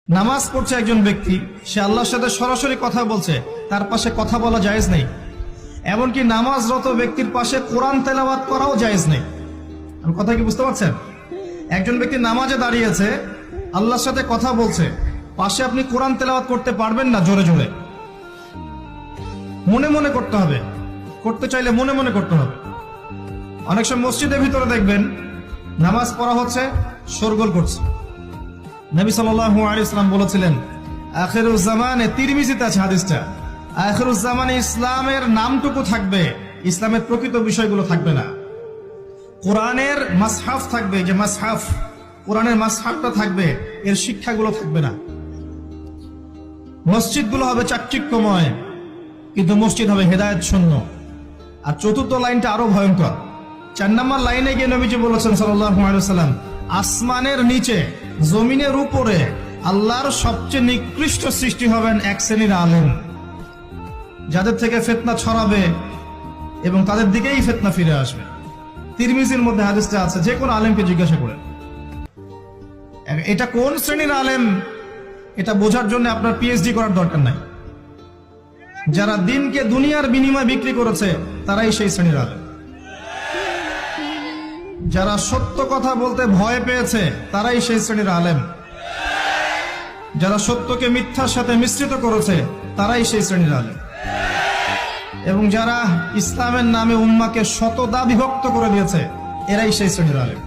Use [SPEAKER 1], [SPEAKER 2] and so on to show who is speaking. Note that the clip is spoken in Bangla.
[SPEAKER 1] নামাজ পড়ছে একজন ব্যক্তি, সে আল্লাহর সাথে সরাসরি কথা বলছে, তার পাশে কথা বলা জায়েজ নেই। এমনকি নামাজরত ব্যক্তির পাশে কোরআন তেলাওয়াত করাও জায়েজ নেই। আমি কথা কি বুঝতে পারছেন? একজন ব্যক্তি নামাজে দাঁড়িয়েছে, আল্লাহর সাথে কথা বলছে, পাশে আপনি কোরআন তেলাওয়াত করতে পারবেন না জোরে জোরে। মনে মনে করতে হবে, করতে চাইলে মনে মনে করতে হবে। অনেক সময় মসজিদের ভিতরে দেখবেন নামাজ পড়া হচ্ছে, শোরগোল করছে। নবী সাল্লাল্লাহু আলাইহি ওয়াসাল্লাম বলেছিলেন, আখিরুজ জামানে, তিরমিজিতে আছে হাদিসটা, আখিরুজ জামানে ইসলামের নামটুকু থাকবে, ইসলামের প্রকৃত বিষয়গুলো থাকবে না। কোরআনের মাসহাফ থাকবে, যে মাসহাফ, কোরআনের মাসহাফটা থাকবে, এর শিক্ষাগুলো থাকবে না। মসজিদগুলো হবে চাকচিক্যময়, কিন্তু মসজিদ হবে হেদায়েত শূন্য। আর চতুর্থ লাইনটা আরো ভয়ঙ্কর। 4 নম্বর লাইনে গিয়ে নবীজি বলেছেন সাল্লাল্লাহু আলাইহি ওয়াসাল্লাম, আসমানের নিচে জমিনের উপরে আল্লাহর সবচেয়ে নিকৃষ্ট সৃষ্টি হবেন এক শ্রেণীর আলেম, যাদের থেকে ফিতনা ছড়াবে এবং তাদের দিকেই ফিতনা ফিরে আসবে। তিরমিজির মধ্যে হাদিসটা আছে, যে কোনো আলেমকে জিজ্ঞাসা করেন এটা কোন শ্রেণীর আলেম, এটা বোঝার জন্য আপনার পিএইচডি করার দরকার নাই। যারা দিনকে দুনিয়ার বিনিময়ে বিক্রি করেছে তারাই সেই শ্রেণীর আলেম। যারা সত্য কথা বলতে ভয় পেয়েছে তারাই সেই শ্রেণীর আলেম। যারা সত্যকে মিথ্যার সাথে মিশ্রিত করেছে তারাই সেই শ্রেণীর আলেম। এবং যারা ইসলামের নামে উম্মাকে শতদা বিভক্ত করে দিয়েছে এরাই সেই শ্রেণীর আলেম।